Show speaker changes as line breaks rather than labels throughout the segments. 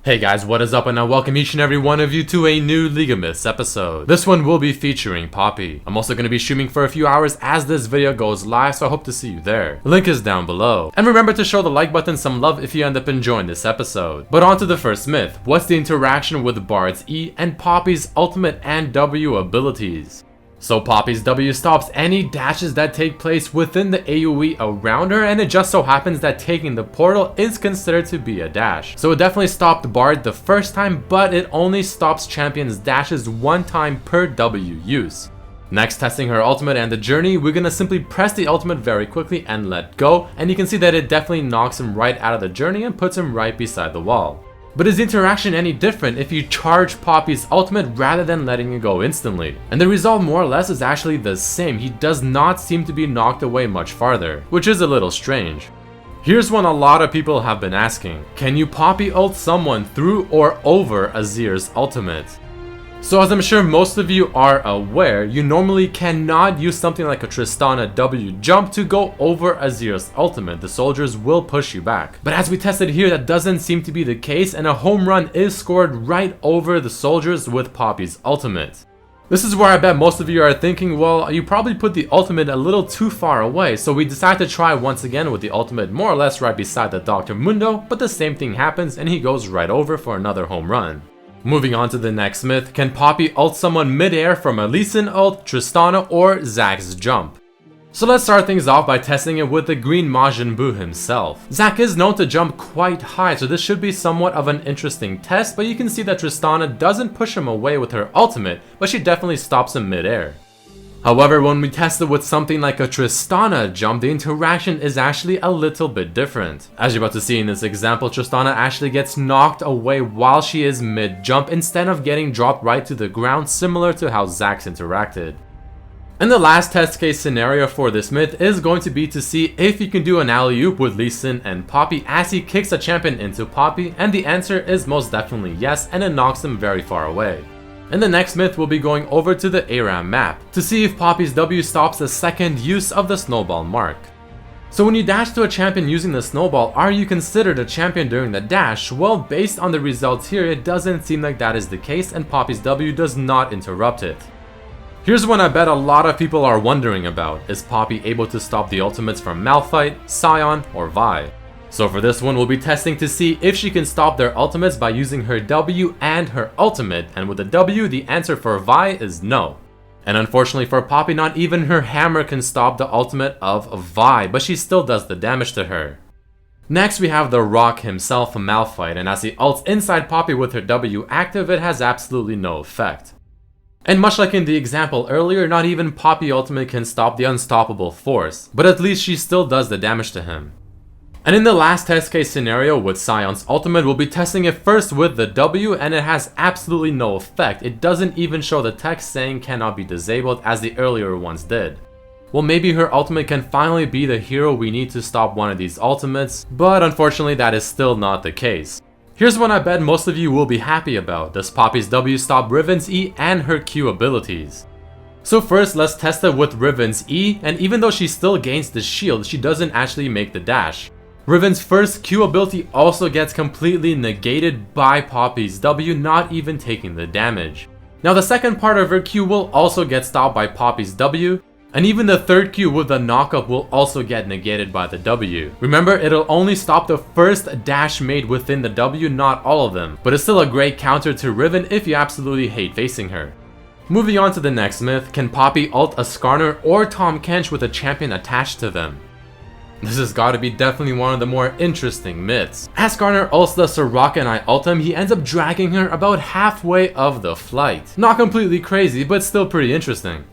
Hey guys, what is up, and I welcome each and every one of you to a new League of Myths episode. This one will be featuring Poppy. I'm also going to be streaming for a few hours as this video goes live, so I hope to see you there. The link is down below. And remember to show the like button some love if you end up enjoying this episode. But on to the first myth. What's the interaction with Bard's E and Poppy's ultimate and W abilities? So Poppy's W stops any dashes that take place within the AoE around her, and it just so happens that taking the portal is considered to be a dash. So it definitely stopped Bard the first time, but it only stops champions dashes one time per W use. Next, testing her ultimate and the journey, we're gonna simply press the ultimate very quickly and let go, and you can see that it definitely knocks him right out of the journey and puts him right beside the wall. But is the interaction any different if you charge Poppy's ultimate rather than letting it go instantly? And the result more or less is actually the same. He does not seem to be knocked away much farther, which is a little strange. Here's one a lot of people have been asking. Can you Poppy ult someone through or over Azir's ultimate? So as I'm sure most of you are aware, you normally cannot use something like a Tristana W jump to go over Azir's ultimate. The soldiers will push you back. But as we tested here, that doesn't seem to be the case, and a home run is scored right over the soldiers with Poppy's ultimate. This is where I bet most of you are thinking, well, you probably put the ultimate a little too far away, so we decided to try once again with the ultimate more or less right beside the Dr. Mundo, but the same thing happens and he goes right over for another home run. Moving on to the next myth, can Poppy ult someone mid-air from a Lee Sin ult, Tristana, or Zack's jump? So let's start things off by testing it with the green Majin Buu himself. Zack is known to jump quite high, so this should be somewhat of an interesting test, but you can see that Tristana doesn't push him away with her ultimate, but she definitely stops him mid-air. However, when we test it with something like a Tristana jump, the interaction is actually a little bit different. As you're about to see in this example, Tristana actually gets knocked away while she is mid-jump instead of getting dropped right to the ground, similar to how Zack's interacted. And the last test case scenario for this myth is going to be to see if you can do an alley-oop with Lee Sin and Poppy as he kicks a champion into Poppy, and the answer is most definitely yes, and it knocks him very far away. In the next myth, we'll be going over to the ARAM map to see if Poppy's W stops the second use of the snowball mark. So when you dash to a champion using the snowball, are you considered a champion during the dash? Well, based on the results here, it doesn't seem like that is the case, and Poppy's W does not interrupt it. Here's one I bet a lot of people are wondering about. Is Poppy able to stop the ultimates from Malphite, Sion, or Vi? So for this one, we'll be testing to see if she can stop their ultimates by using her W and her ultimate, and with the W, the answer for Vi is no. And unfortunately for Poppy, not even her hammer can stop the ultimate of Vi, but she still does the damage to her. Next, we have the Rock himself, Malphite, and as he ults inside Poppy with her W active, it has absolutely no effect. And much like in the example earlier, not even Poppy ultimate can stop the unstoppable force, but at least she still does the damage to him. And in the last test case scenario with Sion's ultimate, we'll be testing it first with the W, and it has absolutely no effect. It doesn't even show the text saying cannot be disabled as the earlier ones did. Well, maybe her ultimate can finally be the hero we need to stop one of these ultimates, but unfortunately that is still not the case. Here's one I bet most of you will be happy about. Does Poppy's W stop Riven's E and her Q abilities? So first, let's test it with Riven's E, and even though she still gains the shield, she doesn't actually make the dash. Riven's first Q ability also gets completely negated by Poppy's W, not even taking the damage. Now the second part of her Q will also get stopped by Poppy's W, and even the third Q with the knockup will also get negated by the W. Remember, it'll only stop the first dash made within the W, not all of them, but it's still a great counter to Riven if you absolutely hate facing her. Moving on to the next myth, can Poppy ult a Skarner or Tahm Kench with a champion attached to them? This has got to be definitely one of the more interesting myths. As Skarner ults the Soraka and I ult him, he ends up dragging her about halfway of the flight. Not completely crazy, but still pretty interesting.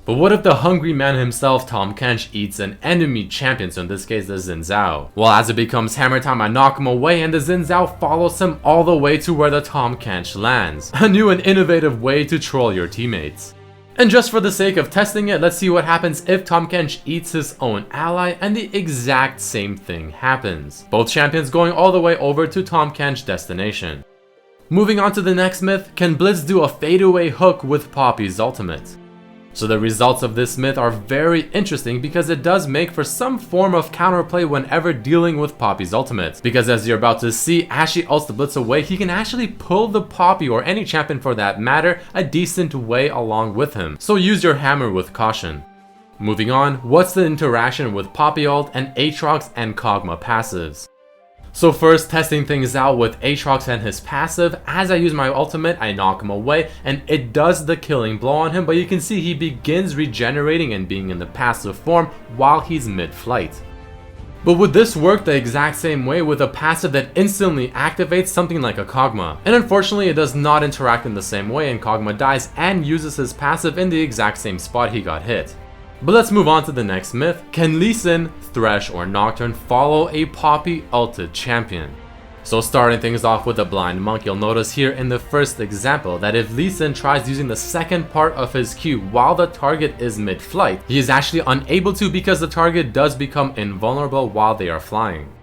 But what if the hungry man himself, Tahm Kench, eats an enemy champion, so in this case the Xin Zhao? Well, as it becomes hammer time, I knock him away and the Xin Zhao follows him all the way to where the Tahm Kench lands. A new and innovative way to troll your teammates. And just for the sake of testing it, let's see what happens if Tahm Kench eats his own ally, and the exact same thing happens. Both champions going all the way over to Tahm Kench's destination. Moving on to the next myth, can Blitz do a fadeaway hook with Poppy's ultimate? So the results of this myth are very interesting because it does make for some form of counterplay whenever dealing with Poppy's ultimate. Because as you're about to see, as she ults the Blitz away, he can actually pull the Poppy, or any champion for that matter, a decent way along with him. So use your hammer with caution. Moving on, what's the interaction with Poppy ult and Aatrox and Kog'Maw passives? So first, testing things out with Aatrox and his passive. As I use my ultimate, I knock him away and it does the killing blow on him, but you can see he begins regenerating and being in the passive form while he's mid-flight. But would this work the exact same way with a passive that instantly activates something like a Kog'Maw? And unfortunately it does not interact in the same way, and Kog'Maw dies and uses his passive in the exact same spot he got hit. But let's move on to the next myth. Can Lee Sin, Thresh, or Nocturne follow a Poppy ulted champion? So starting things off with a blind monk, you'll notice here in the first example that if Lee Sin tries using the second part of his Q while the target is mid-flight, he is actually unable to because the target does become invulnerable while they are flying.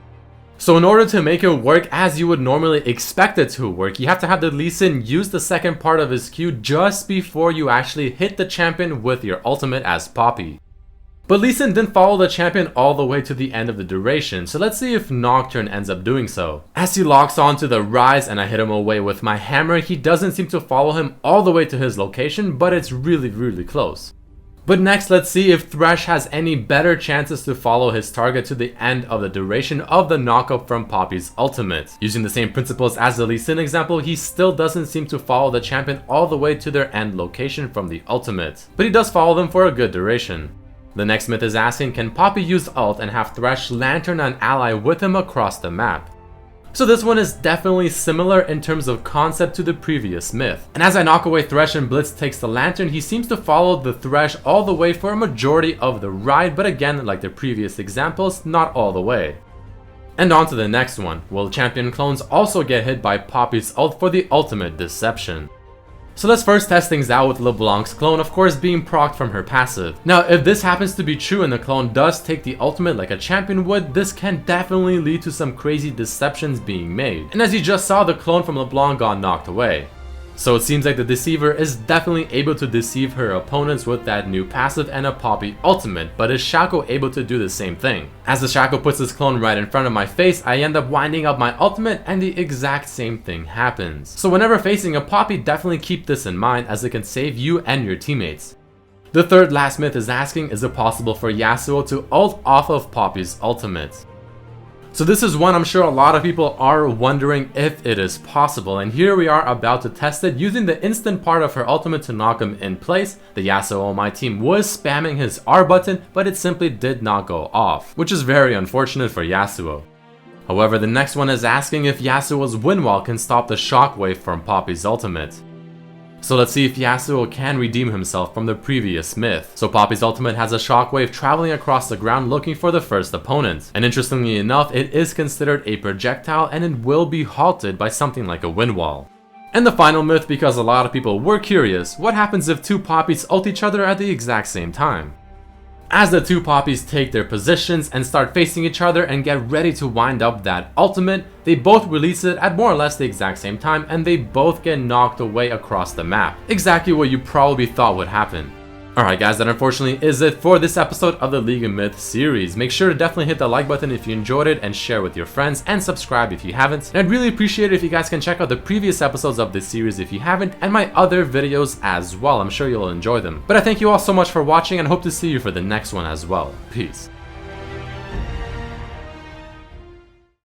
So in order to make it work as you would normally expect it to work, you have to have the Lee Sin use the second part of his Q just before you actually hit the champion with your ultimate as Poppy. But Lee Sin didn't follow the champion all the way to the end of the duration, so let's see if Nocturne ends up doing so. As he locks onto the rise and I hit him away with my hammer, he doesn't seem to follow him all the way to his location, but it's really close. But next, let's see if Thresh has any better chances to follow his target to the end of the duration of the knockup from Poppy's ultimate. Using the same principles as the Lee Sin example, he still doesn't seem to follow the champion all the way to their end location from the ultimate, but he does follow them for a good duration. The next myth is asking, can Poppy use ult and have Thresh lantern an ally with him across the map? So this one is definitely similar in terms of concept to the previous myth. And as I knock away Thresh and Blitz takes the lantern, he seems to follow the Thresh all the way for a majority of the ride, but again, like the previous examples, not all the way. And on to the next one. Will champion clones also get hit by Poppy's ult for the ultimate deception? So let's first test things out with LeBlanc's clone, of course being procced from her passive. Now if this happens to be true and the clone does take the ultimate like a champion would, this can definitely lead to some crazy deceptions being made. And as you just saw, the clone from LeBlanc got knocked away. So it seems like the deceiver is definitely able to deceive her opponents with that new passive and a Poppy ultimate, but is Shaco able to do the same thing? As the Shaco puts his clone right in front of my face, I end up winding up my ultimate and the exact same thing happens. So whenever facing a Poppy, definitely keep this in mind as it can save you and your teammates. The third last myth is asking, is it possible for Yasuo to ult off of Poppy's ultimate? So this is one I'm sure a lot of people are wondering if it is possible, and here we are about to test it using the instant part of her ultimate to knock him in place. The Yasuo on my team was spamming his R button, but it simply did not go off, which is very unfortunate for Yasuo. However, the next one is asking if Yasuo's wind wall can stop the shockwave from Poppy's ultimate. So let's see if Yasuo can redeem himself from the previous myth. So Poppy's ultimate has a shockwave traveling across the ground looking for the first opponent. And interestingly enough, it is considered a projectile and it will be halted by something like a wind wall. And the final myth, because a lot of people were curious, what happens if two Poppies ult each other at the exact same time? As the two Poppies take their positions and start facing each other and get ready to wind up that ultimate, they both release it at more or less the exact same time and they both get knocked away across the map. Exactly what you probably thought would happen. Alright guys, that unfortunately is it for this episode of the League of Myths series. Make sure to definitely hit the like button if you enjoyed it and share with your friends, and subscribe if you haven't. And I'd really appreciate it if you guys can check out the previous episodes of this series if you haven't, and my other videos as well. I'm sure you'll enjoy them. But I thank you all so much for watching and hope to see you for the next one as well. Peace.